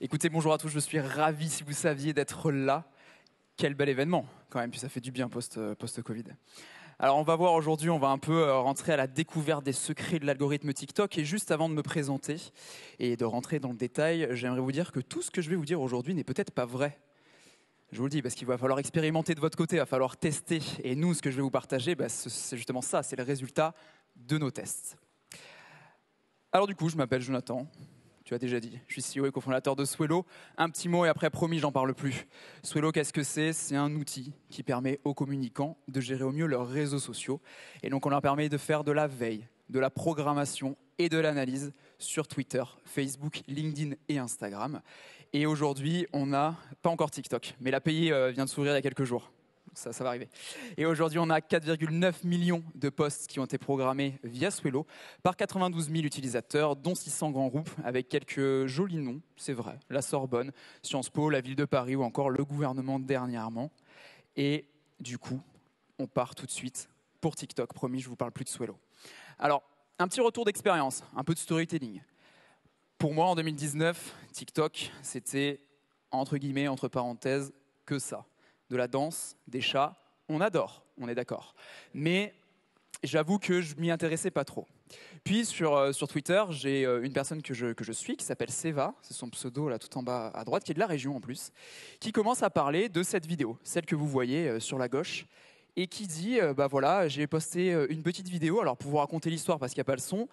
Écoutez, bonjour à tous, je suis ravi, si vous saviez, d'être là. Quel bel événement, quand même, puis ça fait du bien post-Covid. Alors on va voir aujourd'hui, on va un peu rentrer à la découverte des secrets de l'algorithme TikTok. Et juste avant de me présenter et de rentrer dans le détail, j'aimerais vous dire que tout ce que je vais vous dire aujourd'hui n'est peut-être pas vrai. Je vous le dis, parce qu'il va falloir expérimenter de votre côté, il va falloir tester. Et nous, ce que je vais vous partager, c'est justement ça, c'est le résultat de nos tests. Alors du coup, je m'appelle Jonathan. Tu as déjà dit, je suis CEO et cofondateur de Swelo. Un petit mot et après, promis, j'en parle plus. Swelo, qu'est-ce que c'est? C'est un outil qui permet aux communicants de gérer au mieux leurs réseaux sociaux. Et donc, on leur permet de faire de la veille, de la programmation et de l'analyse sur Twitter, Facebook, LinkedIn et Instagram. Et aujourd'hui, on n'a pas encore TikTok, mais l'API vient de s'ouvrir il y a quelques jours. Ça va arriver. Et aujourd'hui, on a 4,9 millions de posts qui ont été programmés via Swelo par 92 000 utilisateurs, dont 600 grands groupes, avec quelques jolis noms, c'est vrai, la Sorbonne, Sciences Po, la ville de Paris ou encore le gouvernement dernièrement. Et du coup, on part tout de suite pour TikTok. Promis, je ne vous parle plus de Swelo. Alors, un petit retour d'expérience, un peu de storytelling. Pour moi, en 2019, TikTok, c'était, entre guillemets, entre parenthèses, que ça. De la danse, des chats, on adore, on est d'accord. Mais j'avoue que je m'y intéressais pas trop. Puis sur Twitter, j'ai une personne que je suis qui s'appelle Seva, c'est son pseudo là tout en bas à droite, qui est de la région en plus, qui commence à parler de cette vidéo, celle que vous voyez sur la gauche, et qui dit, bah voilà, j'ai posté une petite vidéo, alors pour vous raconter l'histoire parce qu'il n'y a pas le son,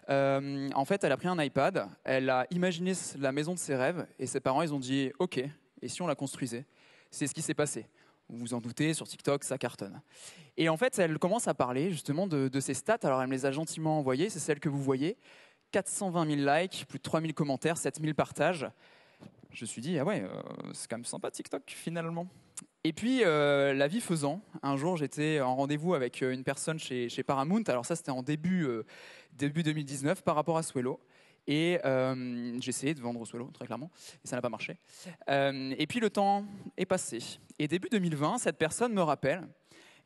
en fait elle a pris un iPad, elle a imaginé la maison de ses rêves, et ses parents ils ont dit, ok, et si on la construisait? C'est ce qui s'est passé. Vous vous en doutez, sur TikTok, ça cartonne. Et en fait, elle commence à parler justement de ses stats. Alors, elle me les a gentiment envoyées. C'est celle que vous voyez. 420 000 likes, plus de 3 000 commentaires, 7 000 partages. Je me suis dit, ah ouais, c'est quand même sympa TikTok, finalement. Et puis, la vie faisant, un jour, j'étais en rendez-vous avec une personne chez Paramount. Alors ça, c'était en début 2019 par rapport à Swelo. Et j'ai essayé de vendre Swelo, très clairement, et ça n'a pas marché. Et puis le temps est passé. Et début 2020, cette personne me rappelle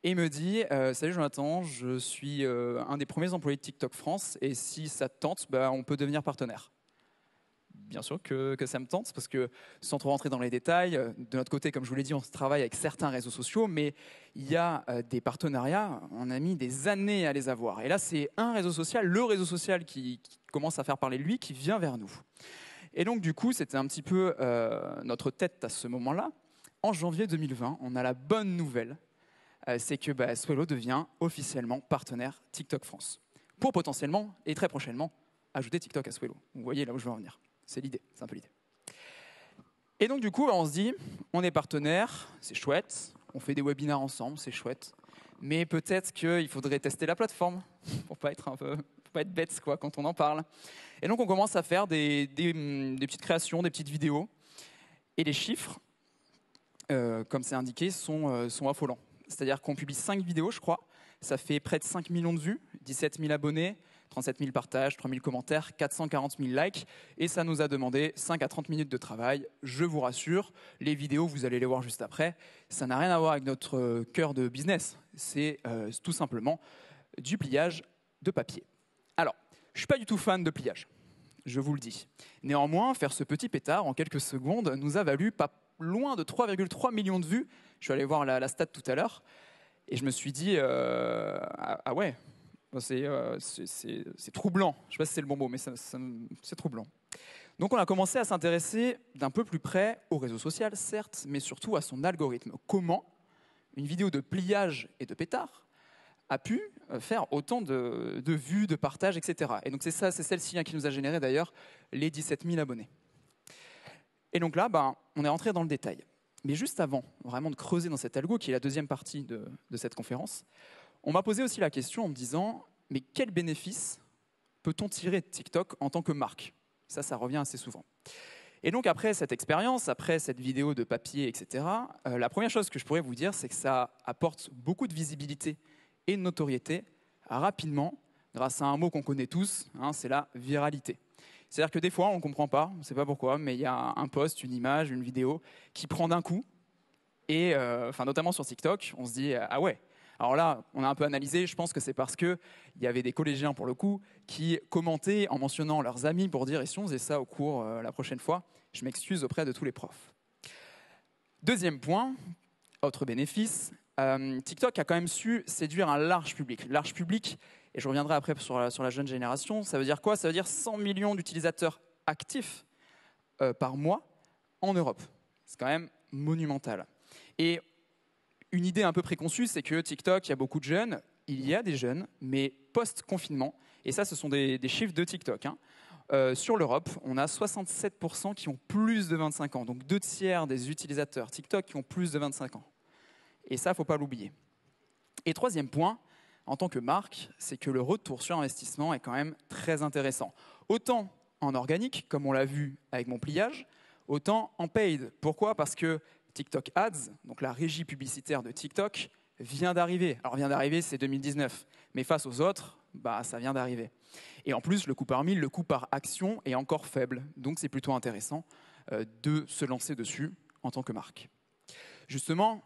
et me dit « Salut Jonathan, je suis un des premiers employés de TikTok France, et si ça te tente, on peut devenir partenaire. » Bien sûr que ça me tente, parce que sans trop rentrer dans les détails, de notre côté, comme je vous l'ai dit, on travaille avec certains réseaux sociaux, mais il y a des partenariats, on a mis des années à les avoir. Et là, c'est un réseau social, le réseau social qui commence à faire parler de lui, qui vient vers nous. Et donc, du coup, c'était un petit peu notre tête à ce moment-là. En janvier 2020, on a la bonne nouvelle, c'est que Swelo devient officiellement partenaire TikTok France, pour potentiellement, et très prochainement, ajouter TikTok à Swelo. Vous voyez là où je veux en venir. C'est l'idée, c'est un peu l'idée. Et donc du coup, on se dit, on est partenaire, c'est chouette, on fait des webinaires ensemble, c'est chouette, mais peut-être qu'il faudrait tester la plateforme pour pas être bête quoi, quand on en parle. Et donc on commence à faire des petites créations, des petites vidéos, et les chiffres, comme c'est indiqué, sont affolants. C'est-à-dire qu'on publie 5 vidéos, je crois, ça fait près de 5 millions de vues, 17 000 abonnés, 37 000 partages, 3 000 commentaires, 440 000 likes, et ça nous a demandé 5 à 30 minutes de travail. Je vous rassure, les vidéos, vous allez les voir juste après, ça n'a rien à voir avec notre cœur de business. C'est tout simplement du pliage de papier. Alors, je ne suis pas du tout fan de pliage, je vous le dis. Néanmoins, faire ce petit pétard en quelques secondes nous a valu pas loin de 3,3 millions de vues. Je suis allé voir la stat tout à l'heure, et je me suis dit, ah ouais, c'est troublant. Je ne sais pas si c'est le bon mot, mais c'est troublant. Donc on a commencé à s'intéresser d'un peu plus près au réseau social, certes, mais surtout à son algorithme. Comment une vidéo de pliage et de pétard a pu faire autant de vues, de partages, etc. Et donc c'est celle-ci qui nous a généré d'ailleurs les 17 000 abonnés. Et donc là, on est rentré dans le détail. Mais juste avant vraiment de creuser dans cet algo, qui est la deuxième partie de cette conférence, on m'a posé aussi la question en me disant, mais quel bénéfice peut-on tirer de TikTok en tant que marque? Ça revient assez souvent. Et donc après cette expérience, après cette vidéo de papier, etc., la première chose que je pourrais vous dire, c'est que ça apporte beaucoup de visibilité et de notoriété rapidement, grâce à un mot qu'on connaît tous, c'est la viralité. C'est-à-dire que des fois, on ne comprend pas, on ne sait pas pourquoi, mais il y a un post, une image, une vidéo qui prend d'un coup, et notamment sur TikTok, on se dit « Ah ouais ». Alors là, on a un peu analysé, je pense que c'est parce qu'il y avait des collégiens, pour le coup, qui commentaient en mentionnant leurs amis pour dire « et si on faisait ça au cours la prochaine fois ?» Je m'excuse auprès de tous les profs. Deuxième point, autre bénéfice, TikTok a quand même su séduire un large public. Large public, et je reviendrai après sur la jeune génération, ça veut dire quoi? Ça veut dire 100 millions d'utilisateurs actifs par mois en Europe. C'est quand même monumental. Et une idée un peu préconçue, c'est que TikTok, il y a beaucoup de jeunes, il y a des jeunes, mais post-confinement, et ça, ce sont des chiffres de TikTok, hein. Sur l'Europe, on a 67% qui ont plus de 25 ans, donc 2/3 des utilisateurs TikTok qui ont plus de 25 ans. Et ça, il ne faut pas l'oublier. Et troisième point, en tant que marque, c'est que le retour sur investissement est quand même très intéressant. Autant en organique, comme on l'a vu avec mon pliage, autant en paid. Pourquoi? Parce que TikTok Ads, donc la régie publicitaire de TikTok, vient d'arriver. Alors vient d'arriver, c'est 2019. Mais face aux autres, ça vient d'arriver. Et en plus, le coût par mille, le coût par action est encore faible. Donc c'est plutôt intéressant de se lancer dessus en tant que marque. Justement,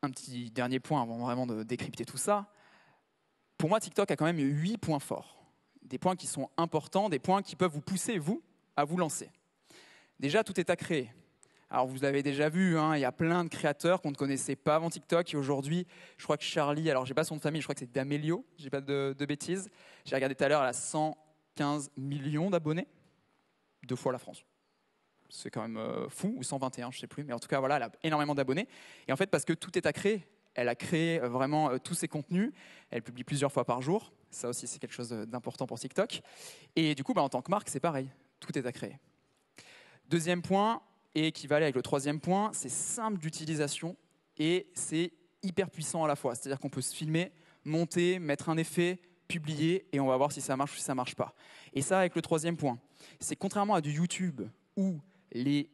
un petit dernier point avant vraiment de décrypter tout ça. Pour moi, TikTok a quand même 8 points forts. Des points qui sont importants, des points qui peuvent vous pousser, vous, à vous lancer. Déjà, tout est à créer. Alors, vous l'avez déjà vu, hein, il y a plein de créateurs qu'on ne connaissait pas avant TikTok. Et aujourd'hui, je crois que Charlie, alors je n'ai pas son nom de famille, je crois que c'est D'Amelio, je ne dis pas de bêtises. J'ai regardé tout à l'heure, elle a 115 millions d'abonnés, 2 fois la France. C'est quand même fou, ou 121, je ne sais plus. Mais en tout cas, voilà, elle a énormément d'abonnés. Et en fait, parce que tout est à créer, elle a créé vraiment tous ses contenus. Elle publie plusieurs fois par jour. Ça aussi, c'est quelque chose d'important pour TikTok. Et du coup, en tant que marque, c'est pareil. Tout est à créer. Deuxième point, et qui va aller avec le troisième point, c'est simple d'utilisation et c'est hyper puissant à la fois. C'est-à-dire qu'on peut se filmer, monter, mettre un effet, publier, et on va voir si ça marche ou si ça ne marche pas. Et ça, avec le troisième point, c'est contrairement à du YouTube où les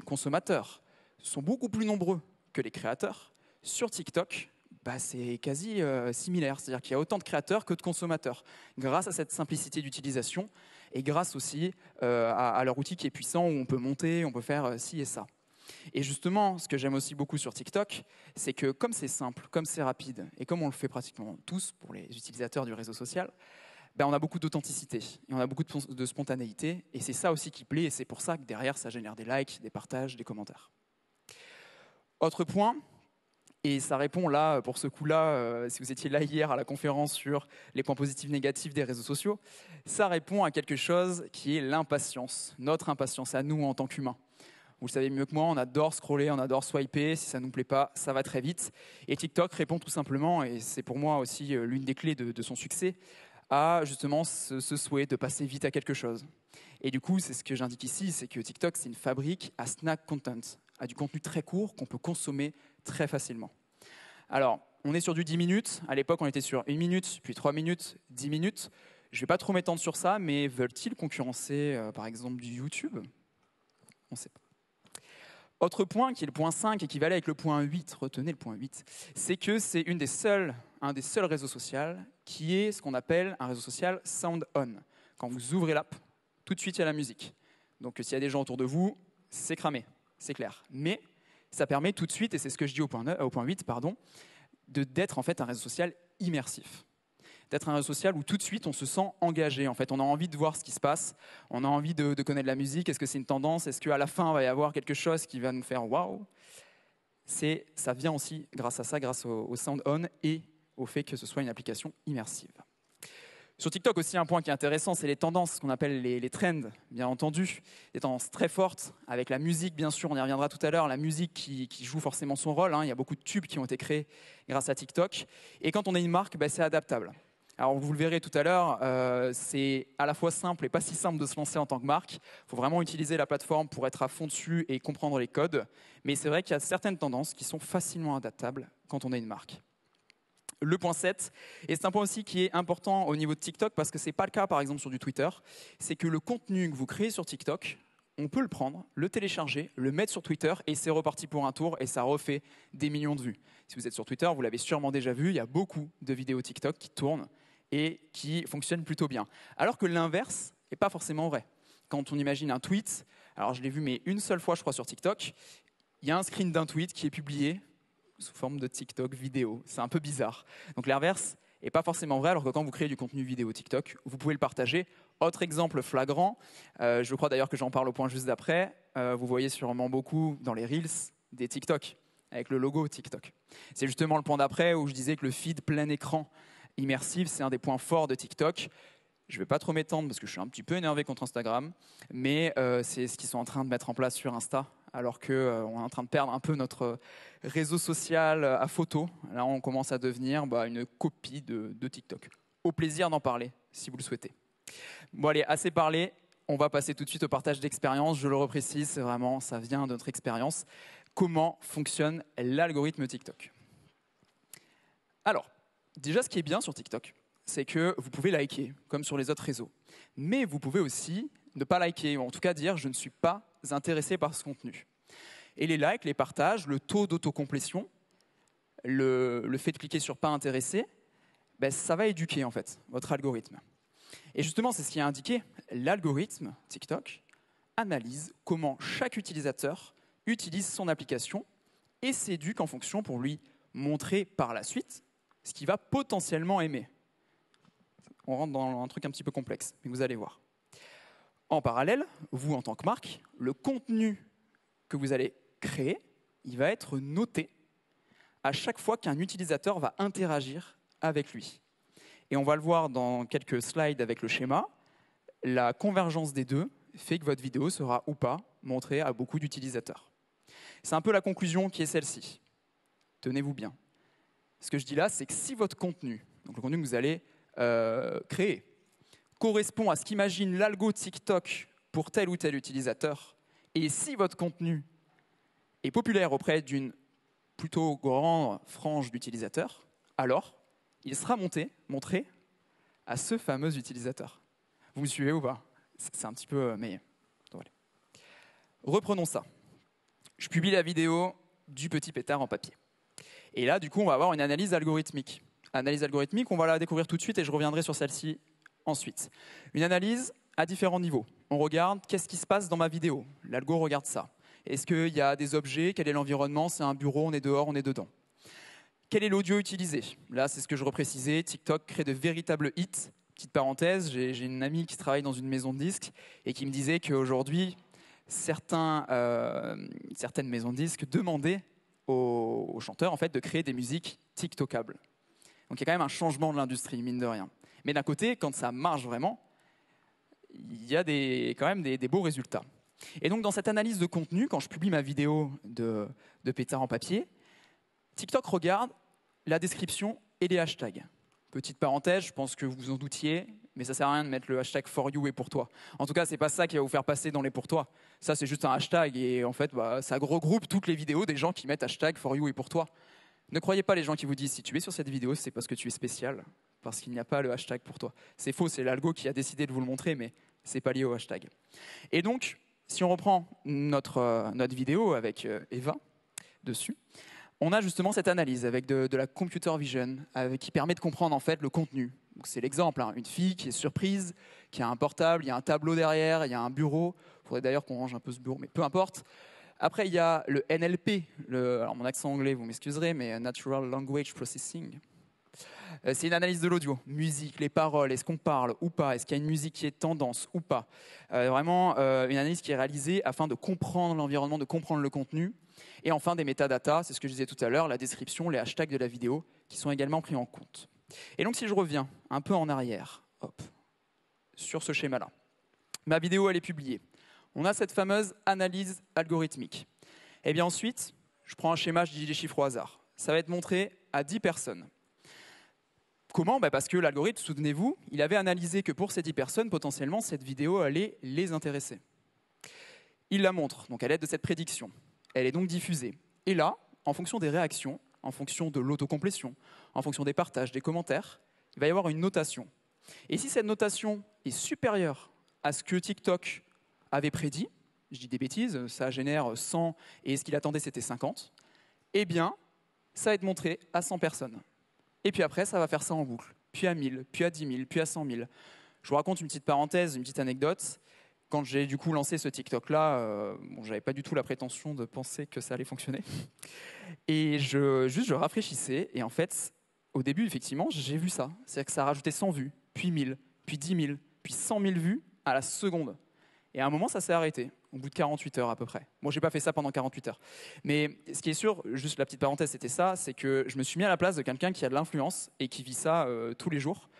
consommateurs sont beaucoup plus nombreux que les créateurs, sur TikTok, c'est quasi similaire. C'est-à-dire qu'il y a autant de créateurs que de consommateurs. Grâce à cette simplicité d'utilisation et grâce aussi à leur outil qui est puissant, où on peut monter, on peut faire ci et ça. Et justement, ce que j'aime aussi beaucoup sur TikTok, c'est que comme c'est simple, comme c'est rapide, et comme on le fait pratiquement tous pour les utilisateurs du réseau social, on a beaucoup d'authenticité, et on a beaucoup de spontanéité, et c'est ça aussi qui plaît, et c'est pour ça que derrière, ça génère des likes, des partages, des commentaires. Autre point, et ça répond là, pour ce coup-là, si vous étiez là hier à la conférence sur les points positifs et négatifs des réseaux sociaux, ça répond à quelque chose qui est l'impatience, notre impatience à nous en tant qu'humains. Vous le savez mieux que moi, on adore scroller, on adore swiper, si ça ne nous plaît pas, ça va très vite. Et TikTok répond tout simplement, et c'est pour moi aussi l'une des clés de son succès, à justement ce souhait de passer vite à quelque chose. Et du coup, c'est ce que j'indique ici, c'est que TikTok, c'est une fabrique à snack content, à du contenu très court qu'on peut consommer très facilement. Alors, on est sur du 10 minutes. À l'époque, on était sur 1 minute, puis 3 minutes, 10 minutes. Je ne vais pas trop m'étendre sur ça, mais veulent-ils concurrencer, par exemple, du YouTube? On ne sait pas. Autre point, qui est le point 5 et qui va aller avec le point 8, retenez le point 8, c'est que c'est un des seuls réseaux sociaux qui est ce qu'on appelle un réseau social sound on. Quand vous ouvrez l'app, tout de suite, il y a la musique. Donc, s'il y a des gens autour de vous, c'est cramé, c'est clair. Mais ça permet tout de suite, et c'est ce que je dis au point 8, d'être en fait un réseau social immersif. D'être un réseau social où tout de suite on se sent engagé. En fait, on a envie de voir ce qui se passe, on a envie de connaître la musique. Est-ce que c'est une tendance? Est-ce qu'à la fin il va y avoir quelque chose qui va nous faire waouh? Ça vient aussi grâce à ça, grâce au Sound On et au fait que ce soit une application immersive. Sur TikTok aussi, un point qui est intéressant, c'est les tendances, ce qu'on appelle les trends, bien entendu. Des tendances très fortes, avec la musique, bien sûr, on y reviendra tout à l'heure, la musique qui joue forcément son rôle. Il y a beaucoup de tubes qui ont été créés grâce à TikTok. Et quand on est une marque, c'est adaptable. Alors, vous le verrez tout à l'heure, c'est à la fois simple et pas si simple de se lancer en tant que marque. Il faut vraiment utiliser la plateforme pour être à fond dessus et comprendre les codes. Mais c'est vrai qu'il y a certaines tendances qui sont facilement adaptables quand on est une marque. Le point 7, et c'est un point aussi qui est important au niveau de TikTok parce que ce n'est pas le cas par exemple sur du Twitter, c'est que le contenu que vous créez sur TikTok, on peut le prendre, le télécharger, le mettre sur Twitter et c'est reparti pour un tour et ça refait des millions de vues. Si vous êtes sur Twitter, vous l'avez sûrement déjà vu, il y a beaucoup de vidéos TikTok qui tournent et qui fonctionnent plutôt bien. Alors que l'inverse n'est pas forcément vrai. Quand on imagine un tweet, alors je l'ai vu mais une seule fois je crois sur TikTok, il y a un screen d'un tweet qui est publié sous forme de TikTok vidéo. C'est un peu bizarre. Donc l'inverse n'est pas forcément vrai, alors que quand vous créez du contenu vidéo TikTok, vous pouvez le partager. Autre exemple flagrant, je crois d'ailleurs que j'en parle au point juste d'après, vous voyez sûrement beaucoup dans les Reels des TikTok, avec le logo TikTok. C'est justement le point d'après où je disais que le feed plein écran immersif, c'est un des points forts de TikTok. Je ne vais pas trop m'étendre parce que je suis un petit peu énervé contre Instagram, mais c'est ce qu'ils sont en train de mettre en place sur Insta, alors qu'on est en train de perdre un peu notre réseau social à photo. Là, on commence à devenir une copie de TikTok. Au plaisir d'en parler, si vous le souhaitez. Bon, allez, assez parlé. On va passer tout de suite au partage d'expérience. Je le reprécise, c'est vraiment, ça vient de notre expérience. Comment fonctionne l'algorithme TikTok? Alors, déjà, ce qui est bien sur TikTok, c'est que vous pouvez liker, comme sur les autres réseaux. Mais vous pouvez aussi ne pas liker, ou en tout cas dire « je ne suis pas intéressé par ce contenu ». Et les likes, les partages, le taux d'autocomplétion, le fait de cliquer sur « pas intéressé », ça va éduquer en fait votre algorithme. Et justement, c'est ce qui est indiqué. L'algorithme TikTok analyse comment chaque utilisateur utilise son application et s'éduque en fonction pour lui montrer par la suite ce qu'il va potentiellement aimer. On rentre dans un truc un petit peu complexe, mais vous allez voir. En parallèle, vous, en tant que marque, le contenu que vous allez créer, il va être noté à chaque fois qu'un utilisateur va interagir avec lui. Et on va le voir dans quelques slides avec le schéma. La convergence des deux fait que votre vidéo sera ou pas montrée à beaucoup d'utilisateurs. C'est un peu la conclusion qui est celle-ci. Tenez-vous bien. Ce que je dis là, c'est que si votre contenu, donc le contenu que vous allez créer, correspond à ce qu'imagine l'algo TikTok pour tel ou tel utilisateur, et si votre contenu est populaire auprès d'une plutôt grande frange d'utilisateurs, alors il sera montré à ce fameux utilisateur. Vous me suivez ou pas? C'est un petit peu... mais voilà. Reprenons ça. Je publie la vidéo du petit pétard en papier. Et là, du coup, on va avoir une analyse algorithmique. Analyse algorithmique, on va la découvrir tout de suite et je reviendrai sur celle-ci ensuite. Une analyse à différents niveaux. On regarde qu'est-ce qui se passe dans ma vidéo. L'algo regarde ça. Est-ce qu'il y a des objets? Quel est l'environnement? C'est un bureau, on est dehors, on est dedans. Quel est l'audio utilisé? Là, c'est ce que je reprécisais. TikTok crée de véritables hits. Petite parenthèse, j'ai une amie qui travaille dans une maison de disques et qui me disait qu'aujourd'hui, certaines maisons de disques demandaient aux chanteurs en fait, de créer des musiques TikTokables. Donc il y a quand même un changement de l'industrie, mine de rien. Mais d'un côté, quand ça marche vraiment, il y a quand même des beaux résultats. Et donc dans cette analyse de contenu, quand je publie ma vidéo de pétard en papier, TikTok regarde la description et les hashtags. Petite parenthèse, je pense que vous vous en doutiez, mais ça sert à rien de mettre le hashtag for you et pour toi. En tout cas, c'est pas ça qui va vous faire passer dans les pour toi. Ça, c'est juste un hashtag et en fait, ça regroupe toutes les vidéos des gens qui mettent hashtag for you et pour toi. Ne croyez pas les gens qui vous disent si tu es sur cette vidéo, c'est parce que tu es spécial, parce qu'il n'y a pas le hashtag pour toi. C'est faux, c'est l'algo qui a décidé de vous le montrer, mais c'est pas lié au hashtag. Et donc, si on reprend notre vidéo avec Eva dessus, on a justement cette analyse avec de la computer vision qui permet de comprendre en fait le contenu. C'est l'exemple, hein, une fille qui est surprise, qui a un portable, il y a un tableau derrière, il y a un bureau. Il faudrait d'ailleurs qu'on range un peu ce bureau, mais peu importe. Après, il y a le NLP, alors mon accent anglais, vous m'excuserez, mais Natural Language Processing. C'est une analyse de l'audio, musique, les paroles, est-ce qu'on parle ou pas, est-ce qu'il y a une musique qui est tendance ou pas. Vraiment une analyse qui est réalisée afin de comprendre l'environnement, de comprendre le contenu. Et enfin des métadatas, c'est ce que je disais tout à l'heure, la description, les hashtags de la vidéo qui sont également pris en compte. Et donc si je reviens un peu en arrière, hop, sur ce schéma-là, ma vidéo elle est publiée. On a cette fameuse analyse algorithmique. Et bien ensuite, je prends un schéma, je dis des chiffres au hasard. Ça va être montré à 10 personnes. Comment? Parce que l'algorithme, souvenez-vous, il avait analysé que pour ces 10 personnes, potentiellement, cette vidéo allait les intéresser. Il la montre, donc à l'aide de cette prédiction. Elle est donc diffusée. Et là, en fonction des réactions, en fonction de l'autocomplétion, en fonction des partages, des commentaires, il va y avoir une notation. Et si cette notation est supérieure à ce que TikTok avait prédit, je dis des bêtises, ça génère 100 et ce qu'il attendait c'était 50, eh bien, ça va être montré à 100 personnes. Et puis après, ça va faire ça en boucle, puis à 1000, puis à 10 000, puis à 100 000. Je vous raconte une petite parenthèse, une petite anecdote. quand j'ai du coup lancé ce TikTok-là, bon, j'avais pas du tout la prétention de penser que ça allait fonctionner. Et je rafraîchissais. Et en fait, au début, effectivement, j'ai vu ça. C'est-à-dire que ça rajoutait 100 vues, puis 1000, puis 10 000, puis 100 000 vues à la seconde. Et à un moment, ça s'est arrêté, au bout de 48 heures à peu près. Bon, j'ai pas fait ça pendant 48 heures. Mais ce qui est sûr, juste la petite parenthèse, c'était ça, c'est que je me suis mis à la place de quelqu'un qui a de l'influence et qui vit ça tous les jours.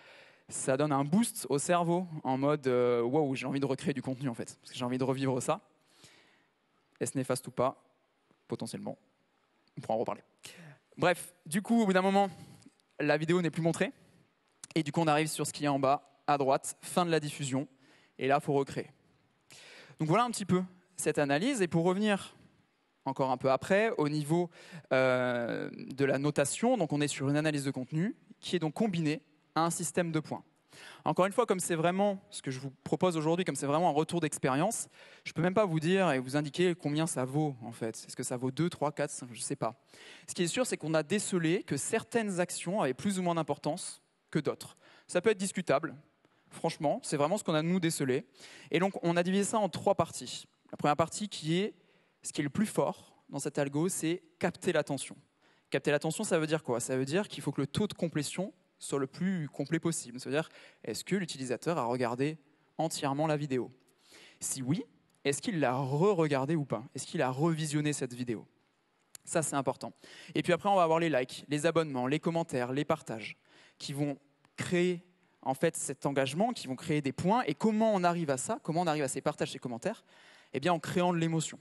Ça donne un boost au cerveau en mode wow, j'ai envie de recréer du contenu en fait, parce que j'ai envie de revivre ça. Est-ce néfaste ou pas? Potentiellement. On pourra en reparler. Bref, du coup, au bout d'un moment, la vidéo n'est plus montrée. Et du coup, on arrive sur ce qui est en bas, à droite, fin de la diffusion. Et là, il faut recréer. Donc voilà un petit peu cette analyse. Et pour revenir encore un peu après, au niveau de la notation, donc on est sur une analyse de contenu qui est donc combinée à un système de points. Encore une fois, comme c'est vraiment ce que je vous propose aujourd'hui, comme c'est vraiment un retour d'expérience, je ne peux même pas vous dire et vous indiquer combien ça vaut en fait. Est-ce que ça vaut 2, 3, 4, 5, je ne sais pas. Ce qui est sûr, c'est qu'on a décelé que certaines actions avaient plus ou moins d'importance que d'autres. Ça peut être discutable, franchement, c'est vraiment ce qu'on a nous décelé. Et donc on a divisé ça en 3 parties. La première partie qui est ce qui est le plus fort dans cet algo, c'est capter l'attention. Capter l'attention, ça veut dire quoi? Ça veut dire qu'il faut que le taux de complétion soit le plus complet possible. C'est-à-dire, est-ce que l'utilisateur a regardé entièrement la vidéo? Si oui, est-ce qu'il l'a re-regardé ou pas? Est-ce qu'il a revisionné cette vidéo? Ça, c'est important. Et puis après, on va avoir les likes, les abonnements, les commentaires, les partages, qui vont créer en fait cet engagement, qui vont créer des points. Et comment on arrive à ça? Comment on arrive à ces partages, ces commentaires? Eh bien, en créant de l'émotion.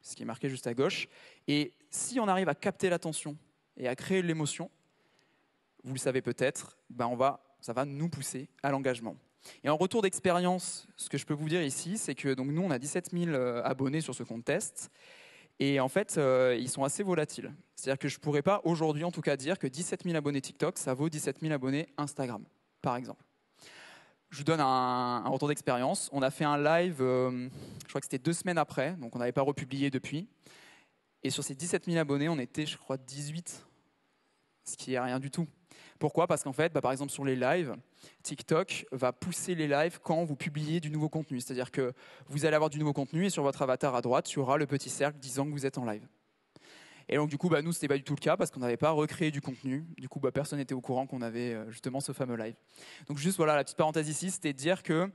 Ce qui est marqué juste à gauche. Et si on arrive à capter l'attention et à créer de l'émotion, vous le savez peut-être, ça va nous pousser à l'engagement. Et en retour d'expérience, ce que je peux vous dire ici, c'est que donc, nous, on a 17 000 abonnés sur ce compte test. Et en fait, ils sont assez volatiles. C'est-à-dire que je ne pourrais pas aujourd'hui, en tout cas, dire que 17 000 abonnés TikTok, ça vaut 17 000 abonnés Instagram, par exemple. Je vous donne un retour d'expérience. On a fait un live, je crois que c'était 2 semaines après, donc on n'avait pas republié depuis. Et sur ces 17 000 abonnés, on était, je crois, 18, ce qui n'est rien du tout. Pourquoi? Parce qu'en fait, par exemple sur les lives, TikTok va pousser les lives quand vous publiez du nouveau contenu. C'est-à-dire que vous allez avoir du nouveau contenu et sur votre avatar à droite, il y aura le petit cercle disant que vous êtes en live. Et donc du coup, nous, ce n'était pas du tout le cas parce qu'on n'avait pas recréé du contenu. Du coup, personne n'était au courant qu'on avait justement ce fameux live. Donc juste voilà, la petite parenthèse ici, c'était de dire que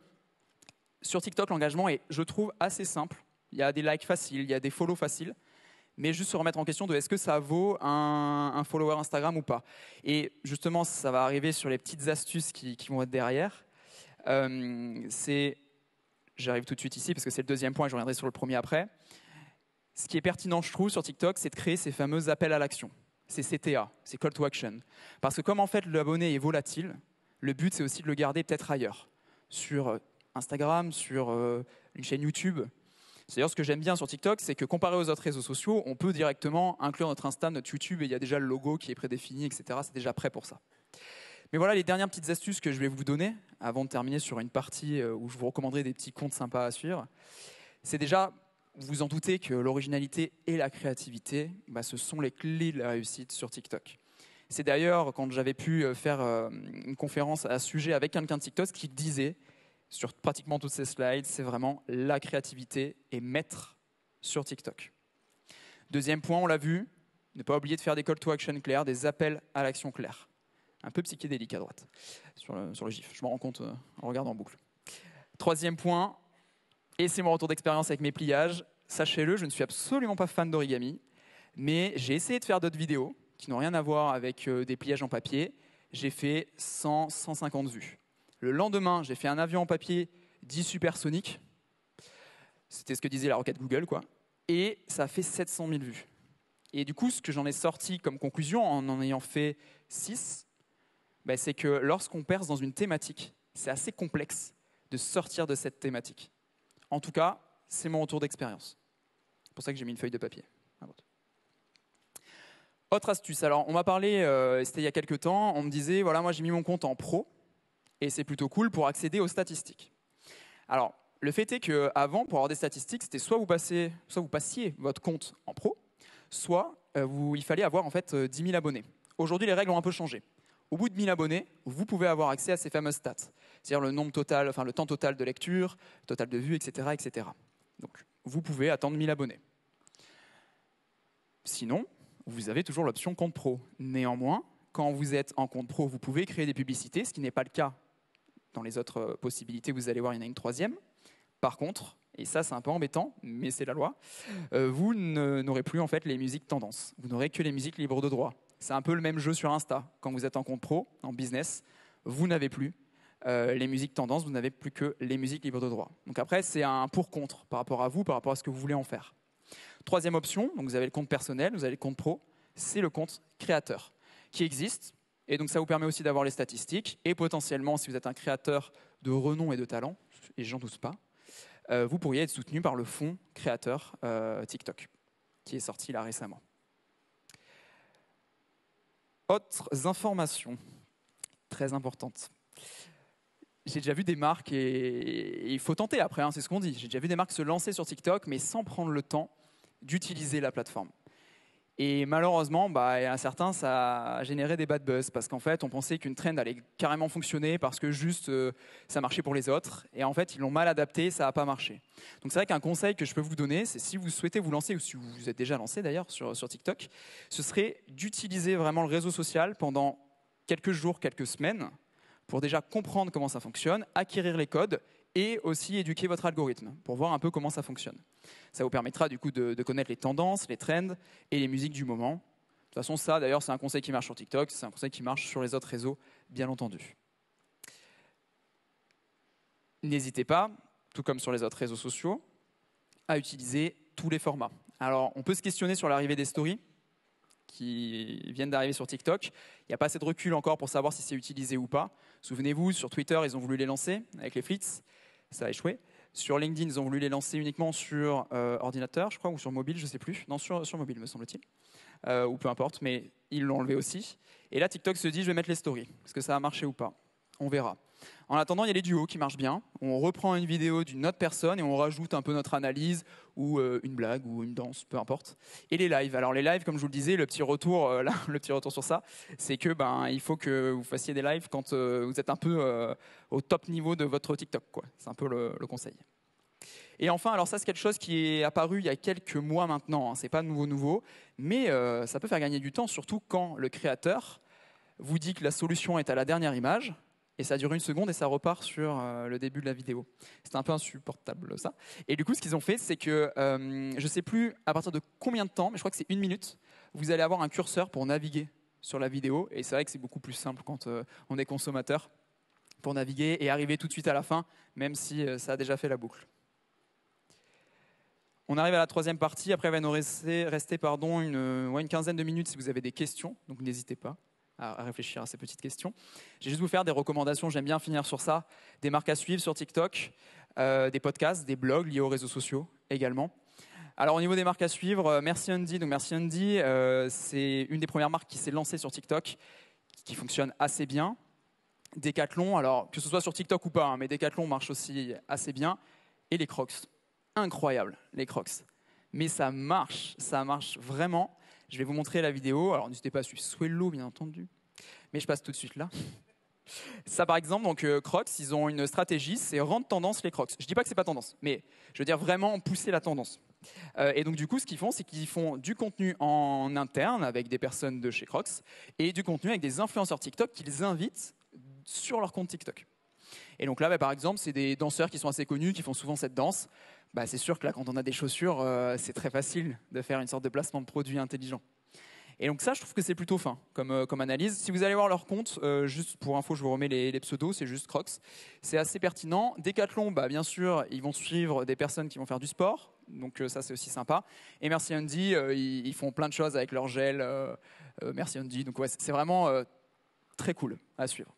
sur TikTok, l'engagement est, je trouve, assez simple. Il y a des likes faciles, il y a des follow faciles. Mais juste se remettre en question de est-ce que ça vaut un follower Instagram ou pas. Et justement, ça va arriver sur les petites astuces qui vont être derrière. J'arrive tout de suite ici parce que c'est le deuxième point et je reviendrai sur le premier après. Ce qui est pertinent, je trouve, sur TikTok, c'est de créer ces fameux appels à l'action. Ces CTA, ces call to action. Parce que comme en fait l'abonné est volatile, le but c'est aussi de le garder peut-être ailleurs. Sur Instagram, sur une chaîne YouTube. D'ailleurs, ce que j'aime bien sur TikTok, c'est que comparé aux autres réseaux sociaux, on peut directement inclure notre Insta, notre YouTube, et il y a déjà le logo qui est prédéfini, etc. C'est déjà prêt pour ça. Mais voilà les dernières petites astuces que je vais vous donner, avant de terminer sur une partie où je vous recommanderai des petits comptes sympas à suivre. C'est déjà, vous en doutez, que l'originalité et la créativité, ce sont les clés de la réussite sur TikTok. C'est d'ailleurs, quand j'avais pu faire une conférence à ce sujet avec quelqu'un de TikTok, qui disait, sur pratiquement toutes ces slides, c'est vraiment la créativité et maître sur TikTok. Deuxième point, on l'a vu, ne pas oublier de faire des call to action clairs, des appels à l'action clairs. Un peu psychédélique à droite, sur le GIF. Je m'en rends compte en regardant en boucle. Troisième point, et c'est mon retour d'expérience avec mes pliages. Sachez-le, je ne suis absolument pas fan d'origami, mais j'ai essayé de faire d'autres vidéos qui n'ont rien à voir avec des pliages en papier. J'ai fait 100, 150 vues. Le lendemain, j'ai fait un avion en papier dit supersonique. C'était ce que disait la requête Google, quoi. Et ça a fait 700 000 vues. Et du coup, ce que j'en ai sorti comme conclusion, en ayant fait 6, c'est que lorsqu'on perce dans une thématique, c'est assez complexe de sortir de cette thématique. En tout cas, c'est mon retour d'expérience. C'est pour ça que j'ai mis une feuille de papier. Autre astuce. Alors, on m'a parlé, c'était il y a quelques temps, on me disait, voilà, moi j'ai mis mon compte en pro, et c'est plutôt cool pour accéder aux statistiques. Alors, le fait est qu'avant, pour avoir des statistiques, c'était soit vous passiez votre compte en pro, soit il fallait avoir en fait 10 000 abonnés. Aujourd'hui, les règles ont un peu changé. au bout de 1000 abonnés, vous pouvez avoir accès à ces fameuses stats, c'est-à-dire le nombre total, enfin le temps total de lecture, total de vues, etc., etc. Donc, vous pouvez attendre 1000 abonnés. Sinon, vous avez toujours l'option compte pro. Néanmoins, quand vous êtes en compte pro, vous pouvez créer des publicités, ce qui n'est pas le cas dans les autres possibilités. Vous allez voir, il y en a une troisième. Par contre, et ça c'est un peu embêtant, mais c'est la loi, vous n'aurez plus en fait les musiques tendances. Vous n'aurez que les musiques libres de droit. C'est un peu le même jeu sur Insta. Quand vous êtes en compte pro, en business, vous n'avez plus les musiques tendances, vous n'avez plus que les musiques libres de droit. Donc après, c'est un pour-contre par rapport à vous, par rapport à ce que vous voulez en faire. Troisième option, donc vous avez le compte personnel, vous avez le compte pro, c'est le compte créateur qui existe. Et donc ça vous permet aussi d'avoir les statistiques. Et potentiellement, si vous êtes un créateur de renom et de talent, et j'en doute pas, vous pourriez être soutenu par le fonds créateur TikTok, qui est sorti là récemment. Autres informations très importantes. J'ai déjà vu des marques, et il faut tenter après, hein, c'est ce qu'on dit. J'ai déjà vu des marques se lancer sur TikTok, mais sans prendre le temps d'utiliser la plateforme. Et malheureusement, à certains, ça a généré des bad buzz, parce qu'en fait, on pensait qu'une trend allait carrément fonctionner, parce que juste, ça marchait pour les autres. Et en fait, ils l'ont mal adapté, ça n'a pas marché. Donc c'est vrai qu'un conseil que je peux vous donner, c'est si vous souhaitez vous lancer, ou si vous vous êtes déjà lancé d'ailleurs sur TikTok, ce serait d'utiliser vraiment le réseau social pendant quelques jours, quelques semaines, pour déjà comprendre comment ça fonctionne, acquérir les codes, et aussi éduquer votre algorithme pour voir un peu comment ça fonctionne. Ça vous permettra du coup de connaître les tendances, les trends et les musiques du moment. De toute façon, ça d'ailleurs, c'est un conseil qui marche sur TikTok, c'est un conseil qui marche sur les autres réseaux, bien entendu. N'hésitez pas, tout comme sur les autres réseaux sociaux, à utiliser tous les formats. Alors, on peut se questionner sur l'arrivée des stories qui viennent d'arriver sur TikTok. Il n'y a pas assez de recul encore pour savoir si c'est utilisé ou pas. Souvenez-vous, sur Twitter, ils ont voulu les lancer avec les flits. Ça a échoué. Sur LinkedIn, ils ont voulu les lancer uniquement sur ordinateur, je crois, ou sur mobile, je ne sais plus. Non, sur mobile, me semble-t-il. Ou peu importe, mais ils l'ont enlevé aussi. Et là, TikTok se dit, je vais mettre les stories. Est-ce que ça a marché ou pas? On verra. En attendant, il y a les duos qui marchent bien. On reprend une vidéo d'une autre personne et on rajoute un peu notre analyse ou une blague ou une danse, peu importe. Et les lives. Alors les lives, comme je vous le disais, le petit retour, le petit retour sur ça, c'est que il faut que vous fassiez des lives quand vous êtes un peu au top niveau de votre TikTok, quoi. C'est un peu le conseil. Et enfin, alors ça c'est quelque chose qui est apparu il y a quelques mois maintenant. Hein. C'est pas nouveau, mais ça peut faire gagner du temps, surtout quand le créateur vous dit que la solution est à la dernière image. Et ça dure 1 seconde et ça repart sur le début de la vidéo. C'est un peu insupportable ça. Et du coup, ce qu'ils ont fait, c'est que, je ne sais plus à partir de combien de temps, mais je crois que c'est 1 minute, vous allez avoir un curseur pour naviguer sur la vidéo. Et c'est vrai que c'est beaucoup plus simple quand on est consommateur pour naviguer et arriver tout de suite à la fin, même si ça a déjà fait la boucle. On arrive à la troisième partie. Après, il va nous rester une quinzaine de minutes si vous avez des questions. Donc n'hésitez pas à réfléchir à ces petites questions. Je vais juste vous faire des recommandations, j'aime bien finir sur ça, des marques à suivre sur TikTok, des podcasts, des blogs liés aux réseaux sociaux également. Alors au niveau des marques à suivre, Merci Andy. Donc Merci Andy, c'est une des premières marques qui s'est lancée sur TikTok, qui fonctionne assez bien. Decathlon, alors que ce soit sur TikTok ou pas, hein, mais Decathlon marche aussi assez bien. Et les Crocs, incroyable les Crocs. Mais ça marche vraiment. Je vais vous montrer la vidéo. Alors, n'hésitez pas à suivre Swello, bien entendu. Mais je passe tout de suite là. Ça, par exemple, donc Crocs, ils ont une stratégie, c'est rendre tendance les Crocs. Je ne dis pas que ce n'est pas tendance, mais je veux dire vraiment pousser la tendance. Et donc, du coup, ce qu'ils font, c'est qu'ils font du contenu en interne avec des personnes de chez Crocs et du contenu avec des influenceurs TikTok qu'ils invitent sur leur compte TikTok. Et donc là, par exemple, c'est des danseurs qui sont assez connus, qui font souvent cette danse. C'est sûr que là, quand on a des chaussures, c'est très facile de faire une sorte de placement de produit intelligent. Et donc ça, je trouve que c'est plutôt fin comme analyse. Si vous allez voir leur compte, juste pour info, je vous remets les pseudos, c'est juste Crocs. C'est assez pertinent. Decathlon, bien sûr, ils vont suivre des personnes qui vont faire du sport. Donc ça, c'est aussi sympa. Et Merci Andy, ils font plein de choses avec leur gel. Merci Andy. Donc ouais, c'est vraiment très cool à suivre.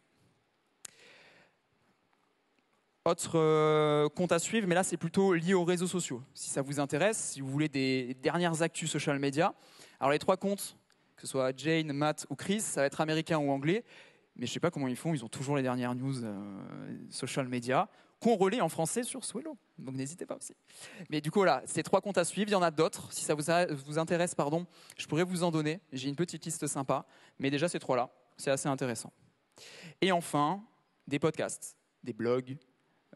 Autre compte à suivre, mais là c'est plutôt lié aux réseaux sociaux. Si ça vous intéresse, si vous voulez des dernières actus social media. Alors les 3 comptes, que ce soit Jane, Matt ou Chris, ça va être américain ou anglais. Mais je ne sais pas comment ils font, ils ont toujours les dernières news social media qu'on relaie en français sur Swello. Donc n'hésitez pas aussi. Mais du coup, voilà, ces 3 comptes à suivre, il y en a d'autres. Si ça vous intéresse, je pourrais vous en donner. J'ai une petite liste sympa. Mais déjà ces 3-là, c'est assez intéressant. Et enfin, des podcasts, des blogs,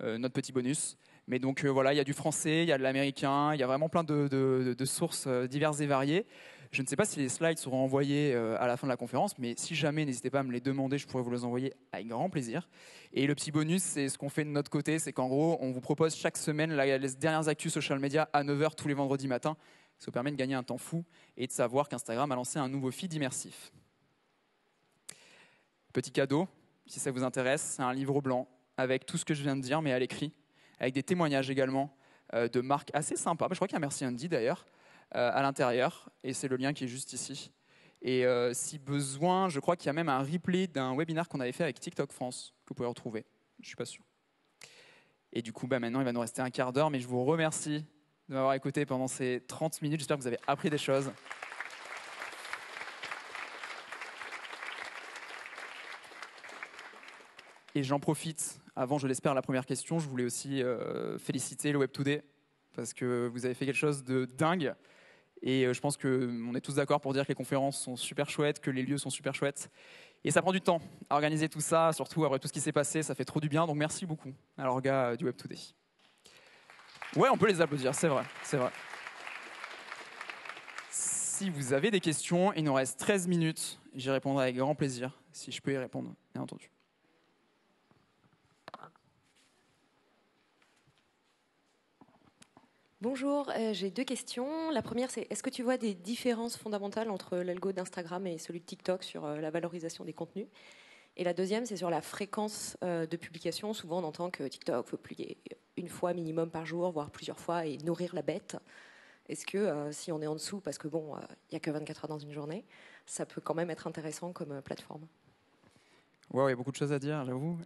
notre petit bonus. Mais donc voilà, il y a du français, il y a de l'américain, il y a vraiment plein de sources diverses et variées. Je ne sais pas si les slides seront envoyés à la fin de la conférence, mais si jamais, n'hésitez pas à me les demander, je pourrais vous les envoyer avec grand plaisir. Et le petit bonus, c'est ce qu'on fait de notre côté, c'est qu'en gros, on vous propose chaque semaine les dernières actus social media à 9 h tous les vendredis matins. Ça vous permet de gagner un temps fou et de savoir qu'Instagram a lancé un nouveau feed immersif. Petit cadeau, si ça vous intéresse, c'est un livre blanc avec tout ce que je viens de dire, mais à l'écrit, avec des témoignages également de marques assez sympas. Je crois qu'il y a Merci Andy d'ailleurs à l'intérieur, et c'est le lien qui est juste ici. Et si besoin, je crois qu'il y a même un replay d'un webinaire qu'on avait fait avec TikTok France, que vous pouvez retrouver. Je ne suis pas sûr. Et du coup, maintenant, il va nous rester un quart d'heure, mais je vous remercie de m'avoir écouté pendant ces 30 minutes. J'espère que vous avez appris des choses. Et j'en profite, avant, je l'espère, la première question, je voulais aussi féliciter le Web Today, parce que vous avez fait quelque chose de dingue. Et je pense qu'on est tous d'accord pour dire que les conférences sont super chouettes, que les lieux sont super chouettes. Et ça prend du temps à organiser tout ça, surtout après tout ce qui s'est passé, ça fait trop du bien. Donc merci beaucoup à l'orga du Web Today. Ouais, on peut les applaudir, c'est vrai, c'est vrai. Si vous avez des questions, il nous reste 13 minutes. J'y répondrai avec grand plaisir, si je peux y répondre, bien entendu. Bonjour, j'ai 2 questions. La première, c'est est-ce que tu vois des différences fondamentales entre l'algo d'Instagram et celui de TikTok sur la valorisation des contenus? Et la deuxième, c'est sur la fréquence de publication. Souvent, on entend que TikTok faut publier une fois minimum par jour, voire plusieurs fois, et nourrir la bête. Est-ce que si on est en dessous, parce que bon, il n'y a que 24 heures dans une journée, ça peut quand même être intéressant comme plateforme? Ouais, il y a beaucoup de choses à dire, j'avoue.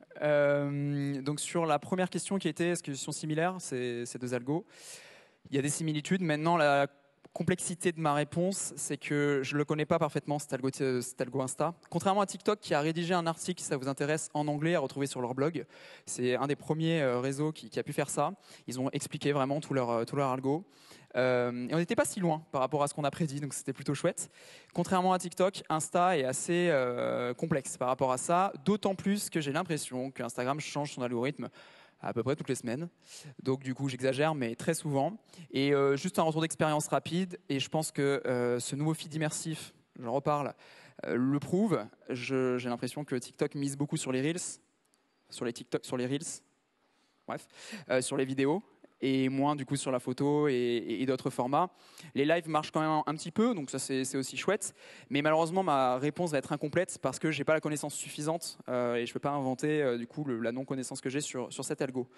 Donc sur la première question qui était, est-ce qu'ils sont similaires, ces deux algos? Il y a des similitudes. Maintenant, la complexité de ma réponse, c'est que je ne le connais pas parfaitement, cet algo Insta. Contrairement à TikTok, qui a rédigé un article, si ça vous intéresse, en anglais, à retrouver sur leur blog. C'est un des premiers réseaux qui a pu faire ça. Ils ont expliqué vraiment tout leur algo. Et on n'était pas si loin par rapport à ce qu'on a prédit, donc c'était plutôt chouette. Contrairement à TikTok, Insta est assez complexe par rapport à ça, d'autant plus que j'ai l'impression qu'Instagram change son algorithme à peu près toutes les semaines. Donc du coup, j'exagère, mais très souvent. Et juste un retour d'expérience rapide, et je pense que ce nouveau feed immersif, j'en reparle, le prouve. J'ai l'impression que TikTok mise beaucoup sur les Reels, sur les Reels, bref, sur les vidéos, et moins du coup sur la photo et d'autres formats. Les lives marchent quand même un petit peu, donc ça c'est aussi chouette. Mais malheureusement, ma réponse va être incomplète parce que j'ai pas la connaissance suffisante et je peux pas inventer du coup la non-connaissance que j'ai sur cet algo.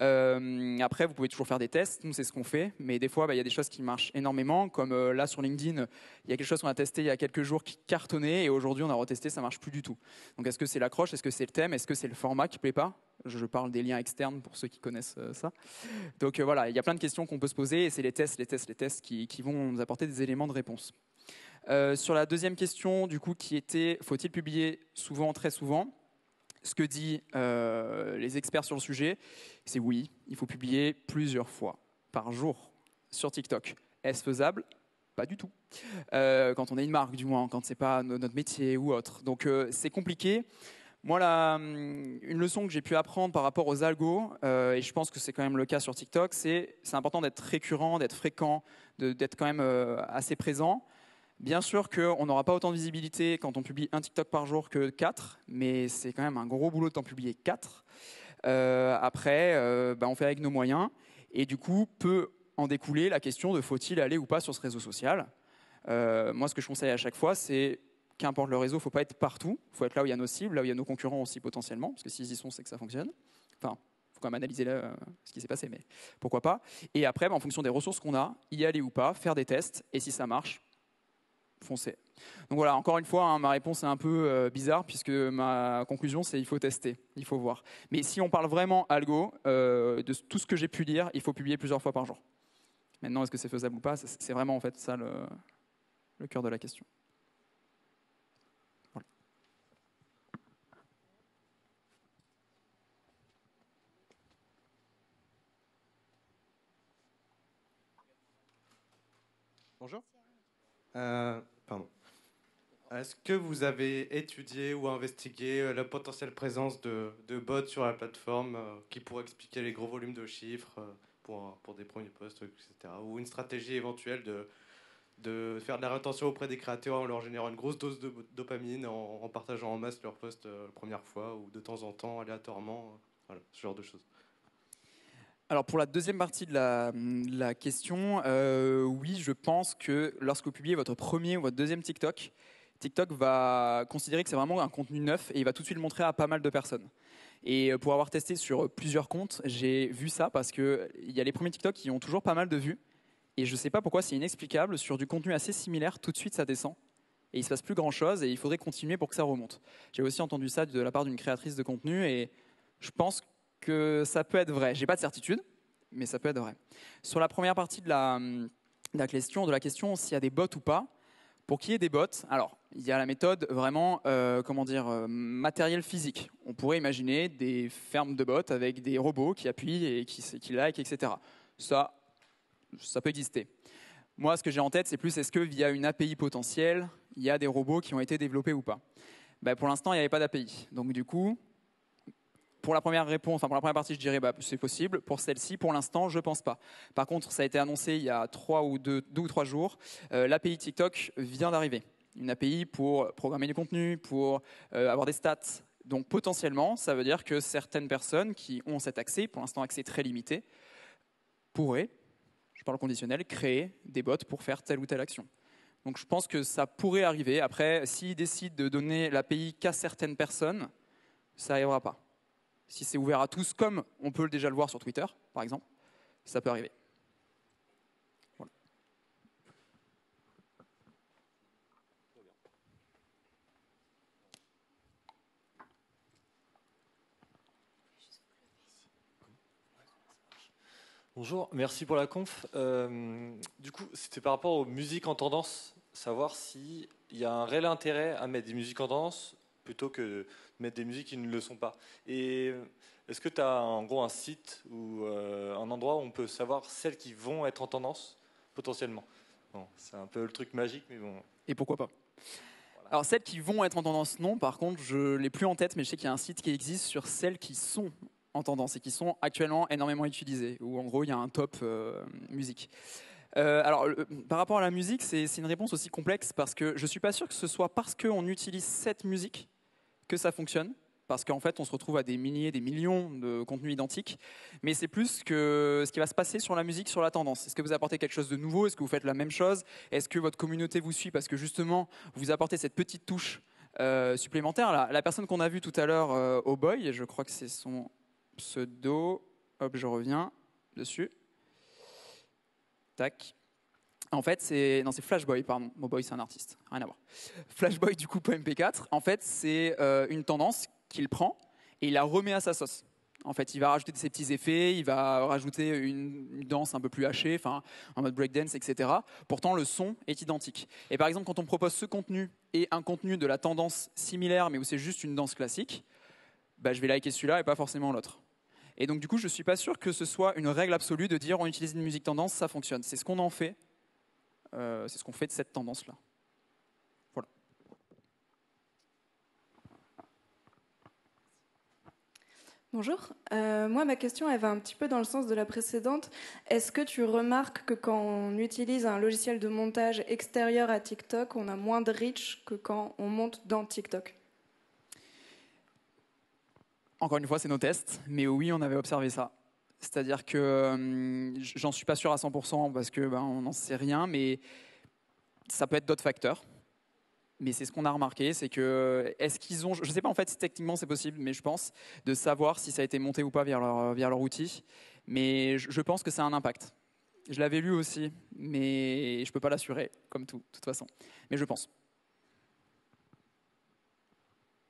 Après, vous pouvez toujours faire des tests, nous c'est ce qu'on fait, mais des fois il y a des choses qui marchent énormément, comme là sur LinkedIn, il y a quelque chose qu'on a testé il y a quelques jours qui cartonnait et aujourd'hui on a retesté, ça marche plus du tout. Donc est-ce que c'est l'accroche, est-ce que c'est le thème, est-ce que c'est le format qui plaît pas? Je parle des liens externes pour ceux qui connaissent ça. Donc voilà, il y a plein de questions qu'on peut se poser et c'est les tests qui vont nous apporter des éléments de réponse. Sur la deuxième question, du coup, qui était faut-il publier souvent, très souvent? Ce que disent les experts sur le sujet, c'est oui, il faut publier plusieurs fois par jour sur TikTok. Est-ce faisable? Pas du tout. Quand on est une marque, du moins, quand c'est pas notre métier ou autre. Donc c'est compliqué. Moi, une leçon que j'ai pu apprendre par rapport aux algos, et je pense que c'est quand même le cas sur TikTok, c'est important d'être récurrent, d'être fréquent, d'être quand même assez présent. Bien sûr qu'on n'aura pas autant de visibilité quand on publie un TikTok par jour que 4, mais c'est quand même un gros boulot d'en publier 4. Après, on fait avec nos moyens, et du coup, peut en découler la question de faut-il aller ou pas sur ce réseau social. Moi, ce que je conseille à chaque fois, c'est qu'importe le réseau, il ne faut pas être partout. Il faut être là où il y a nos cibles, là où il y a nos concurrents aussi potentiellement, parce que s'ils y sont, c'est que ça fonctionne. Enfin, il faut quand même analyser ce qui s'est passé, mais pourquoi pas. Et après, en fonction des ressources qu'on a, y aller ou pas, faire des tests, et si ça marche, foncer. Donc voilà, encore une fois, hein, ma réponse est un peu bizarre, puisque ma conclusion, c'est il faut tester, il faut voir. Mais si on parle vraiment algo, de tout ce que j'ai pu dire, il faut publier plusieurs fois par jour. Maintenant, est-ce que c'est faisable ou pas? C'est vraiment en fait ça le cœur de la question. Voilà. Bonjour. Pardon. Est-ce que vous avez étudié ou investigué la potentielle présence de bots sur la plateforme qui pourraient expliquer les gros volumes de chiffres pour des premiers posts, etc. Ou une stratégie éventuelle de faire de la rétention auprès des créateurs en leur générant une grosse dose de dopamine, en partageant en masse leurs posts la première fois ou de temps en temps, aléatoirement, voilà, ce genre de choses. Alors pour la deuxième partie de la question, oui, je pense que lorsque vous publiez votre premier ou votre deuxième TikTok, TikTok va considérer que c'est vraiment un contenu neuf et il va tout de suite le montrer à pas mal de personnes. Et pour avoir testé sur plusieurs comptes, j'ai vu ça parce qu'il y a les premiers TikTok qui ont toujours pas mal de vues. Et je ne sais pas pourquoi, c'est inexplicable. Sur du contenu assez similaire, tout de suite ça descend. Et il ne se passe plus grand chose et il faudrait continuer pour que ça remonte. J'ai aussi entendu ça de la part d'une créatrice de contenu et je pense que ça peut être vrai. J'ai pas de certitude, mais ça peut être vrai. Sur la première partie de la question s'il y a des bots ou pas, pour qu'il y ait des bots, alors il y a la méthode vraiment, matériel physique. On pourrait imaginer des fermes de bots avec des robots qui appuient et qui like, etc. Ça peut exister. Moi, ce que j'ai en tête, c'est plus est-ce que via une API potentielle, il y a des robots qui ont été développés ou pas. Pour l'instant, il n'y avait pas d'API. Donc du coup, pour la première réponse, pour la première partie, je dirais c'est possible. Pour celle-ci, pour l'instant, je ne pense pas. Par contre, ça a été annoncé il y a 2 ou 3 jours. L'API TikTok vient d'arriver. Une API pour programmer du contenu, pour avoir des stats. Donc potentiellement, ça veut dire que certaines personnes qui ont cet accès, pour l'instant accès très limité, pourraient, je parle au conditionnel, créer des bots pour faire telle ou telle action. Donc je pense que ça pourrait arriver. Après, s'ils décident de donner l'API qu'à certaines personnes, ça n'arrivera pas. Si c'est ouvert à tous, comme on peut déjà le voir sur Twitter, par exemple, ça peut arriver. Voilà. Bonjour, merci pour la conf. Du coup, c'était par rapport aux musiques en tendance, savoir s'il y a un réel intérêt à mettre des musiques en tendance plutôt que de mettre des musiques qui ne le sont pas. Et est-ce que tu as en gros un site ou un endroit où on peut savoir celles qui vont être en tendance potentiellement? Bon, c'est un peu le truc magique, mais bon. Et pourquoi pas? Voilà. Alors celles qui vont être en tendance, non. Par contre, je ne l'ai plus en tête, mais je sais qu'il y a un site qui existe sur celles qui sont en tendance et qui sont actuellement énormément utilisées, où en gros il y a un top musique. Par rapport à la musique, c'est une réponse aussi complexe parce que je ne suis pas sûr que ce soit parce qu'on utilise cette musique que ça fonctionne. Parce qu'en fait, on se retrouve à des milliers, des millions de contenus identiques. Mais c'est plus que ce qui va se passer sur la musique, sur la tendance. Est-ce que vous apportez quelque chose de nouveau? Est-ce que vous faites la même chose? Est-ce que votre communauté vous suit parce que justement, vous apportez cette petite touche supplémentaire? La personne qu'on a vue tout à l'heure, au Boy, je crois que c'est son pseudo. Hop, je reviens dessus. Tac. En fait, c'est Flashboy, pardon. Boy, c'est un artiste, rien à voir. Flashboy, du coup, .mp4, en fait, c'est une tendance qu'il prend et il la remet à sa sauce. En fait, il va rajouter ses petits effets, il va rajouter une danse un peu plus hachée, enfin, en mode breakdance, etc. Pourtant, le son est identique. Et par exemple, quand on propose ce contenu et un contenu de la tendance similaire, mais où c'est juste une danse classique, je vais liker celui-là et pas forcément l'autre. Et donc, du coup, je ne suis pas sûr que ce soit une règle absolue de dire on utilise une musique tendance, ça fonctionne. C'est ce qu'on en fait. C'est ce qu'on fait de cette tendance-là. Voilà. Bonjour. Moi, ma question, elle va un petit peu dans le sens de la précédente. Est-ce que tu remarques que quand on utilise un logiciel de montage extérieur à TikTok, on a moins de reach que quand on monte dans TikTok? Encore une fois, c'est nos tests, mais oui, on avait observé ça. C'est-à-dire que j'en suis pas sûr à 100% parce que on n'en sait rien, mais ça peut être d'autres facteurs. Mais c'est ce qu'on a remarqué, c'est que est-ce qu'ils ont, je ne sais pas en fait si techniquement c'est possible, mais je pense de savoir si ça a été monté ou pas via leur outil. Mais je pense que ça a un impact. Je l'avais lu aussi, mais je peux pas l'assurer, comme tout, de toute façon. Mais je pense.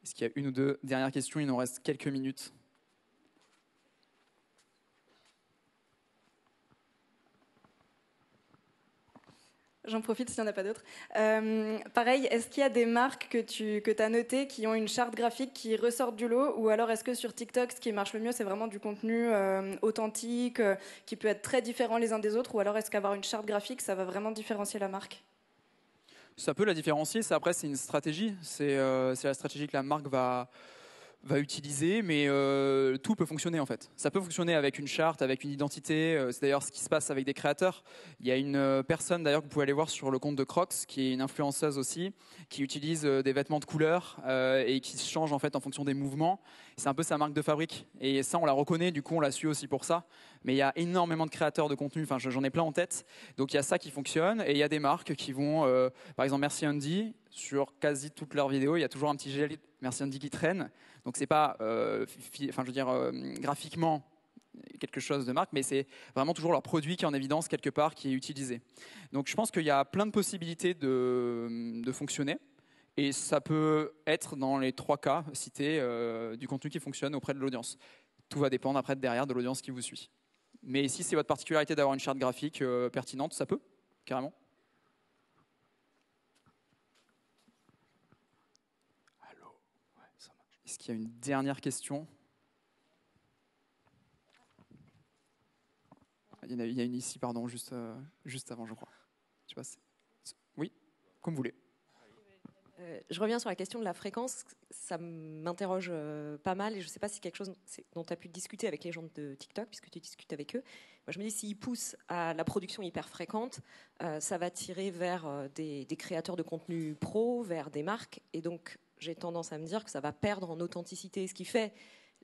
Est-ce qu'il y a une ou deux dernières questions? Il nous reste quelques minutes. J'en profite s'il n'y en a pas d'autres. Pareil, est-ce qu'il y a des marques que tu as notées qui ont une charte graphique qui ressortent du lot? Ou alors est-ce que sur TikTok, ce qui marche le mieux, c'est vraiment du contenu authentique, qui peut être très différent les uns des autres? Ou alors est-ce qu'avoir une charte graphique, ça va vraiment différencier la marque? Ça peut la différencier. Ça, après, c'est une stratégie. C'est la stratégie que la marque va utiliser, mais tout peut fonctionner en fait. Ça peut fonctionner avec une charte, avec une identité. C'est d'ailleurs ce qui se passe avec des créateurs. Il y a une personne d'ailleurs que vous pouvez aller voir sur le compte de Crocs, qui est une influenceuse aussi, qui utilise des vêtements de couleur et qui se change en fait en fonction des mouvements. C'est un peu sa marque de fabrique. Et ça, on la reconnaît, du coup, on la suit aussi pour ça. Mais il y a énormément de créateurs de contenu, enfin j'en ai plein en tête. Donc il y a ça qui fonctionne. Et il y a des marques qui vont, par exemple, Merci Andy, sur quasi toutes leurs vidéos, il y a toujours un petit gel Merci Andy qui traîne. Donc c'est pas, enfin je veux dire, graphiquement quelque chose de marque, mais c'est vraiment toujours leur produit qui est en évidence quelque part, qui est utilisé. Donc je pense qu'il y a plein de possibilités de fonctionner. Et ça peut être dans les 3 cas cités du contenu qui fonctionne auprès de l'audience. Tout va dépendre après derrière de l'audience qui vous suit. Mais si c'est votre particularité d'avoir une charte graphique pertinente, ça peut, carrément. Allô, ouais, ça marche. Est-ce qu'il y a une dernière question? Il y a une ici, pardon, juste avant, je crois. Je sais pas, oui, comme vous voulez. Je reviens sur la question de la fréquence. Ça m'interroge pas mal et je ne sais pas si c'est quelque chose dont tu as pu discuter avec les gens de TikTok, puisque tu discutes avec eux. Moi, je me dis, s'ils poussent à la production hyper fréquente, ça va tirer vers des créateurs de contenu pro, vers des marques. Et donc, j'ai tendance à me dire que ça va perdre en authenticité, ce qui fait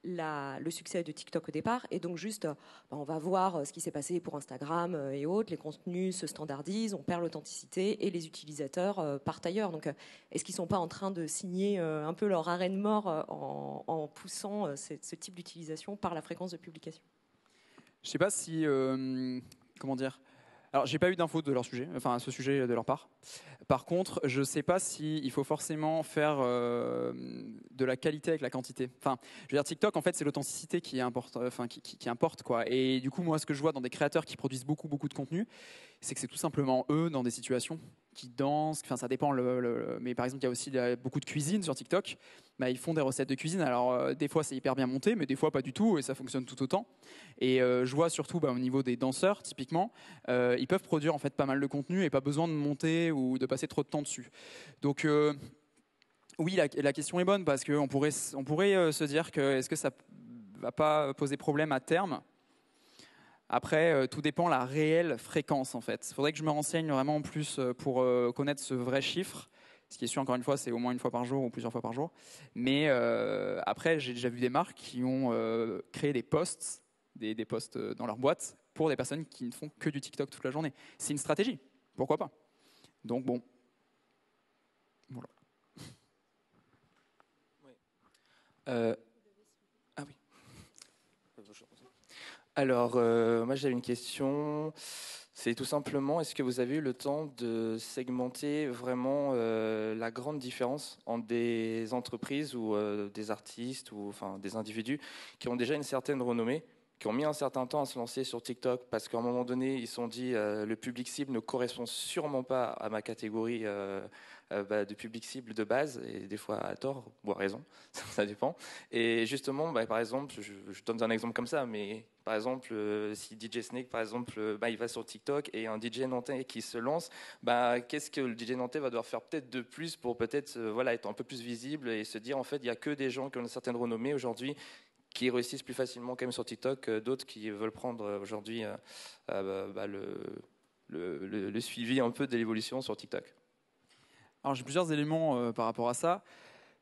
le succès de TikTok au départ. Et donc juste, on va voir ce qui s'est passé pour Instagram et autres. Les contenus se standardisent, on perd l'authenticité et les utilisateurs partent ailleurs. Donc est-ce qu'ils ne sont pas en train de signer un peu leur arrêt de mort en poussant ce type d'utilisation par la fréquence de publication? Je ne sais pas si... comment dire? Alors, j'ai pas eu d'infos de leur sujet, enfin, à ce sujet de leur part. Par contre, je ne sais pas s'il faut forcément faire de la qualité avec la quantité. Enfin, je veux dire, TikTok, en fait, c'est l'authenticité qui importe, qui importe, quoi. Et du coup, moi, ce que je vois dans des créateurs qui produisent beaucoup de contenu, c'est que c'est tout simplement eux, dans des situations qui dansent. Enfin, ça dépend. Mais par exemple, il y a aussi beaucoup de cuisine sur TikTok. Bah, ils font des recettes de cuisine. Alors, des fois, c'est hyper bien monté, mais des fois, pas du tout, et ça fonctionne tout autant. Et je vois surtout au niveau des danseurs, typiquement, ils peuvent produire en fait pas mal de contenu et pas besoin de monter ou de passer trop de temps dessus. Donc, oui, la question est bonne parce qu'on pourrait se dire que est-ce que ça va pas poser problème à terme? Après, tout dépend de la réelle fréquence en fait. Il faudrait que je me renseigne vraiment plus pour connaître ce vrai chiffre. Ce qui est sûr, encore une fois, c'est au moins une fois par jour ou plusieurs fois par jour. Mais après, j'ai déjà vu des marques qui ont créé des posts, des posts dans leur boîte pour des personnes qui ne font que du TikTok toute la journée. C'est une stratégie, pourquoi pas. Donc bon, voilà. Ah oui. Alors, moi j'avais une question. C'est tout simplement, est-ce que vous avez eu le temps de segmenter vraiment la grande différence entre des entreprises ou des artistes ou enfin des individus qui ont déjà une certaine renommée, qui ont mis un certain temps à se lancer sur TikTok parce qu'à un moment donné, ils se sont dit le public cible ne correspond sûrement pas à ma catégorie de public cible de base, et des fois à tort ou à raison, ça dépend. Et justement, par exemple, je donne un exemple comme ça, mais par exemple, si DJ Snake, par exemple, il va sur TikTok et un DJ nantais qui se lance, qu'est-ce que le DJ nantais va devoir faire peut-être de plus pour peut-être être un peu plus visible et se dire en fait, il n'y a que des gens qui ont une certaine renommée aujourd'hui qui réussissent plus facilement quand même sur TikTok que d'autres qui veulent prendre aujourd'hui le suivi un peu de l'évolution sur TikTok. Alors j'ai plusieurs éléments par rapport à ça.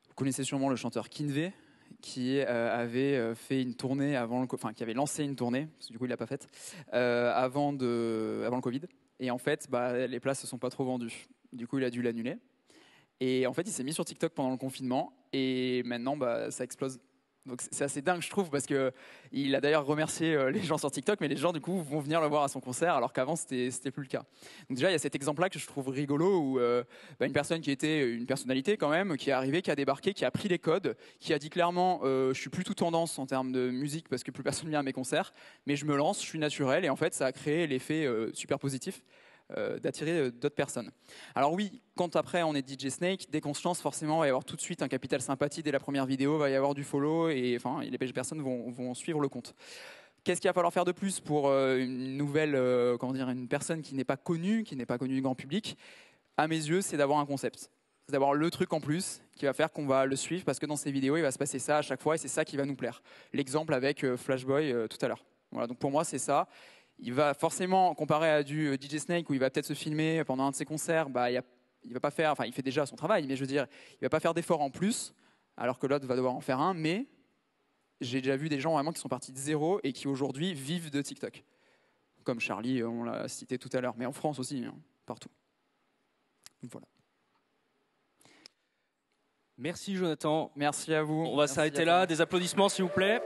Vous connaissez sûrement le chanteur Kinvey qui avait fait une tournée qui avait lancé une tournée, parce que du coup il l'a pas faite, avant le Covid. Et en fait, les places se sont pas trop vendues. Du coup, il a dû l'annuler. Et en fait, il s'est mis sur TikTok pendant le confinement. Et maintenant, ça explose. Donc c'est assez dingue, je trouve, parce qu'il a d'ailleurs remercié les gens sur TikTok, mais les gens du coup vont venir le voir à son concert, alors qu'avant c'était plus le cas. Donc déjà il y a cet exemple-là que je trouve rigolo, où une personne qui était une personnalité quand même, qui est arrivée, qui a débarqué, qui a pris les codes, qui a dit clairement je suis plus tout tendance en termes de musique parce que plus personne vient à mes concerts, mais je me lance, je suis naturel, et en fait ça a créé l'effet super positif d'attirer d'autres personnes. Alors oui, quand après on est DJ Snake, dès qu'on se lance, forcément il va y avoir tout de suite un capital sympathie dès la première vidéo, il va y avoir du follow et les personnes vont suivre le compte. Qu'est-ce qu'il va falloir faire de plus pour une nouvelle, une personne qui n'est pas connue du grand public? à mes yeux, c'est d'avoir un concept. C'est d'avoir le truc en plus qui va faire qu'on va le suivre parce que dans ces vidéos, il va se passer ça à chaque fois et c'est ça qui va nous plaire. L'exemple avec Flashboy tout à l'heure. Voilà, donc pour moi, c'est ça. Il va forcément, comparé à du DJ Snake où il va peut-être se filmer pendant un de ses concerts, il va pas faire, enfin il fait déjà son travail, mais je veux dire, il va pas faire d'efforts en plus, alors que l'autre va devoir en faire un. Mais j'ai déjà vu des gens vraiment qui sont partis de zéro et qui aujourd'hui vivent de TikTok. Comme Charlie, on l'a cité tout à l'heure, mais en France aussi, hein, partout. Donc voilà. Merci Jonathan. Merci à vous. On va s'arrêter là. Des applaudissements s'il vous plaît.